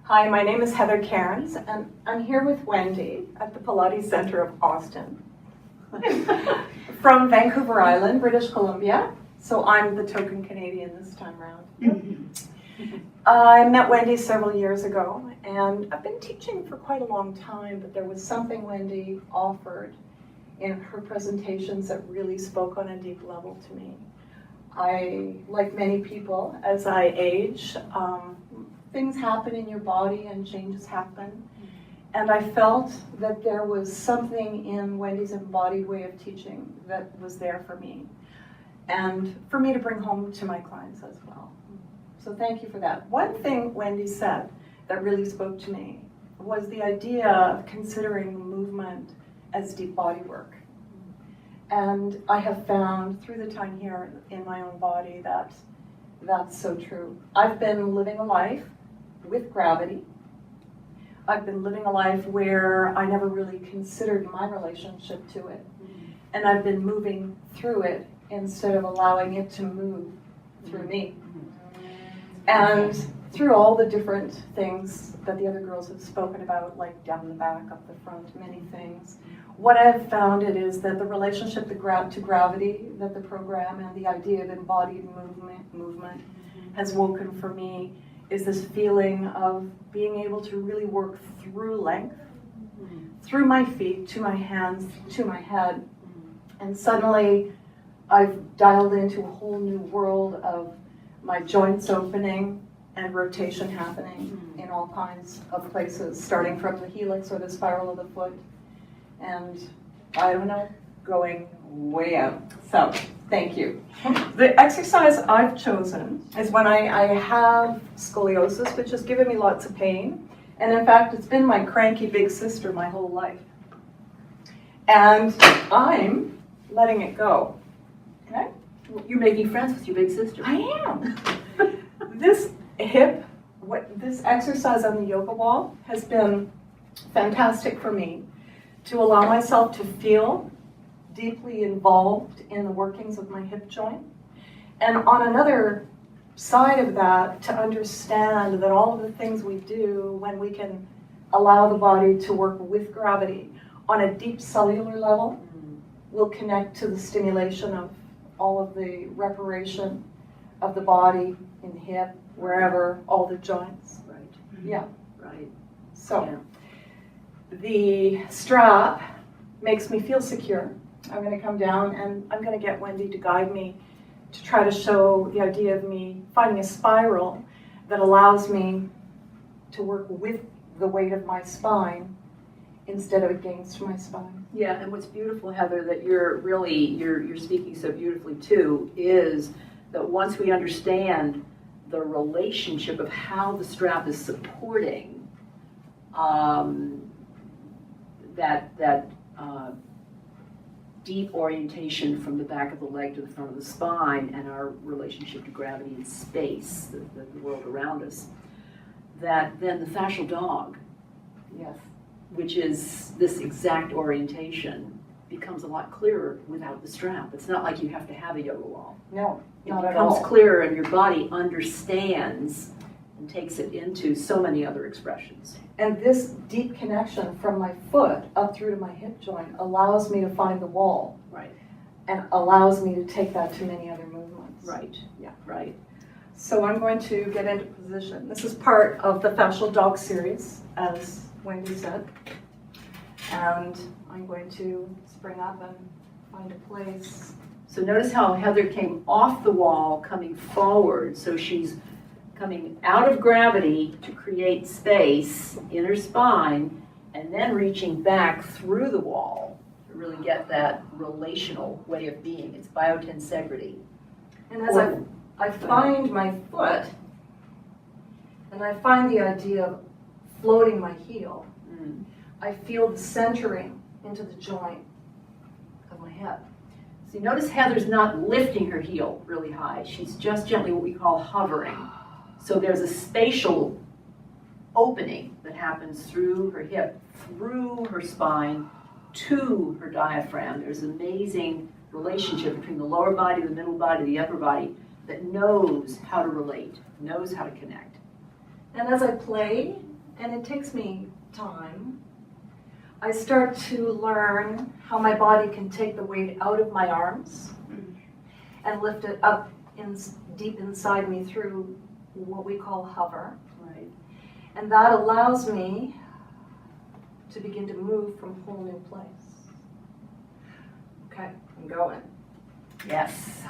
Hi, my name is Heather Cairns, and I'm here with Wendy at the Pilates Center of Austin from Vancouver Island, British Columbia. So I'm the token Canadian this time around. I met Wendy several years ago, and I've been teaching for quite a long time, but there was something Wendy offered in her presentations that really spoke on a deep level to me. I, like many people, as I age, things happen in your body and changes happen. And I felt that there was something in Wendy's embodied way of teaching that was there for me. And for me to bring home to my clients as well. So thank you for that. One thing Wendy said that really spoke to me was the idea of considering movement as deep body work. And I have found through the time here in my own body that that's so true. I've been living a life with gravity. I've been living a life where I never really considered my relationship to it. And I've been moving through it instead of allowing it to move through me. And through all the different things that the other girls have spoken about, like down the back, up the front, many things, what I've found it is that the relationship to gravity, that the program and the idea of embodied movement has woken for me is this feeling of being able to really work through length, through my feet, to my hands, to my head. And suddenly I've dialed into a whole new world of my joints opening and rotation happening in all kinds of places, starting from the helix or the spiral of the foot. And I don't know, going way out. So, thank you. The exercise I've chosen is when I have scoliosis, which has given me lots of pain. And in fact, it's been my cranky big sister my whole life. And I'm letting it go. Okay? You're making friends with your big sister. I am. This exercise on the yoga wall has been fantastic for me to allow myself to feel deeply involved in the workings of my hip joint. And on another side of that, to understand that all of the things we do when we can allow the body to work with gravity on a deep cellular level will connect to the stimulation of all of the reparation of the body in the hip, wherever, all the joints. Right. Yeah. Right. So Yeah. the strap makes me feel secure. I'm going to come down and I'm going to get Wendy to guide me to try to show the idea of me finding a spiral that allows me to work with the weight of my spine instead of against my spine. Yeah, and what's beautiful, Heather, that you're speaking so beautifully too, is that once we understand the relationship of how the strap is supporting that deep orientation from the back of the leg to the front of the spine and our relationship to gravity and space, the world around us, that then the fascial dog, Yes. which is this exact orientation, becomes a lot clearer without the strap. It's not like you have to have a yoga wall. No, It not at becomes all. clearer and your body understands and takes it into so many other expressions. And this deep connection from my foot up through to my hip joint allows me to find the wall. Right. And allows me to take that to many other movements. Right. Yeah. Right. So I'm going to get into position. This is part of the fascial dog series, as Wendy said. And I'm going to spring up and find a place. So notice how Heather came off the wall, coming forward. So she's coming out of gravity to create space in her spine, and then reaching back through the wall to really get that relational way of being. It's biotensegrity. And as I find my foot, and I find the idea of floating my heel, I feel the centering into the joint of my hip. So you notice Heather's not lifting her heel really high. She's just gently what we call hovering. So there's a spatial opening that happens through her hip, through her spine, to her diaphragm. There's an amazing relationship between the lower body, the middle body, the upper body that knows how to relate, knows how to connect. And as I play and it takes me time, I start to learn how my body can take the weight out of my arms and lift it up deep inside me through what we call hover. Right. And that allows me to begin to move from a whole new place. Okay, I'm going. Yes.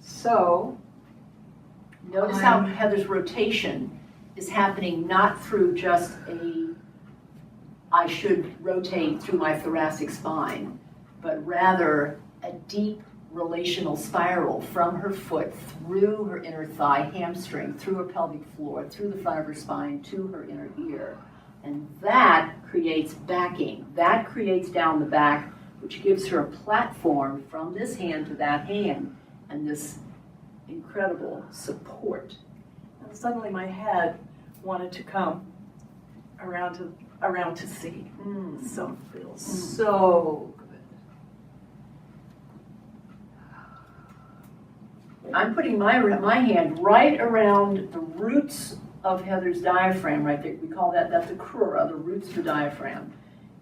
So, Notice how Heather's rotation is happening not through just I should rotate through my thoracic spine, but rather a deep relational spiral from her foot through her inner thigh, hamstring, through her pelvic floor, through the front of her spine, to her inner ear. And that creates backing. That creates down the back, which gives her a platform from this hand to that hand, and this incredible support. and suddenly my head wanted to come around to see. So it feels so good. I'm putting my hand right around the roots of Heather's diaphragm right there. We call that's the crura, the roots of the diaphragm.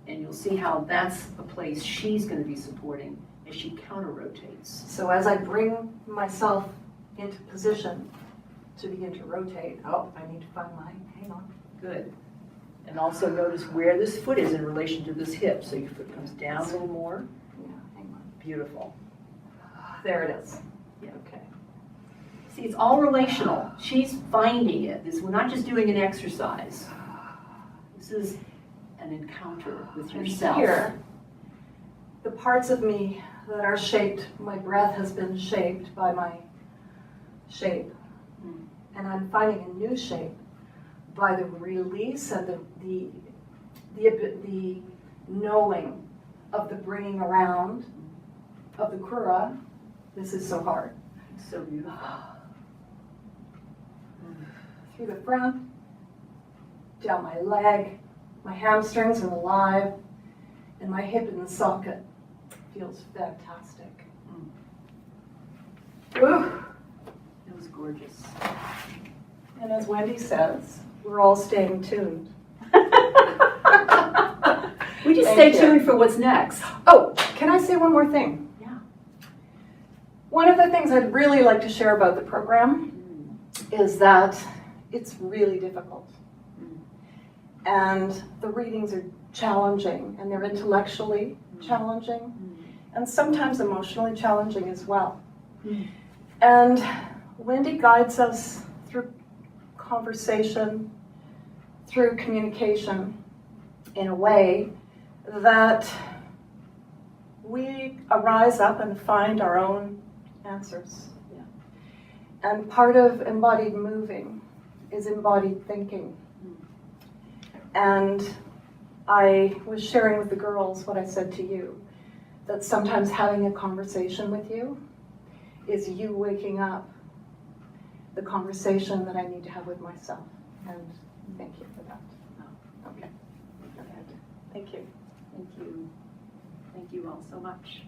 And you'll see how that's a place she's going to be supporting as she counter-rotates. So as I bring myself into position to begin to rotate, I need to find hang on. Good. And also notice where this foot is in relation to this hip. So your foot comes down a little more. Yeah, hang on. Beautiful. There it is. Yeah. Okay. See, it's all relational. She's finding it. We're not just doing an exercise. This is an encounter with And yourself. here, the parts of me that are shaped, my breath has been shaped by my shape. And I'm finding a new shape by the release and the knowing of the bringing around of the crura. This is so hard. It's so beautiful. Through the front, down my leg, my hamstrings are alive, and my hip in the socket feels fantastic. Ooh. It was gorgeous. And as Wendy says, we're all staying tuned. We just Thank stay you. tuned for what's next. Oh, can I say one more thing? Yeah. One of the things I'd really like to share about the program is that it's really difficult. And the readings are challenging, and they're intellectually challenging, and sometimes emotionally challenging as well. And Wendy guides us through conversation, through communication, in a way that we arise up and find our own answers. Yeah. And part of embodied moving is embodied thinking. And I was sharing with the girls what I said to you, that sometimes having a conversation with you is you waking up the conversation that I need to have with myself. And thank you for that. Okay. Thank you. Thank you. Thank you all so much.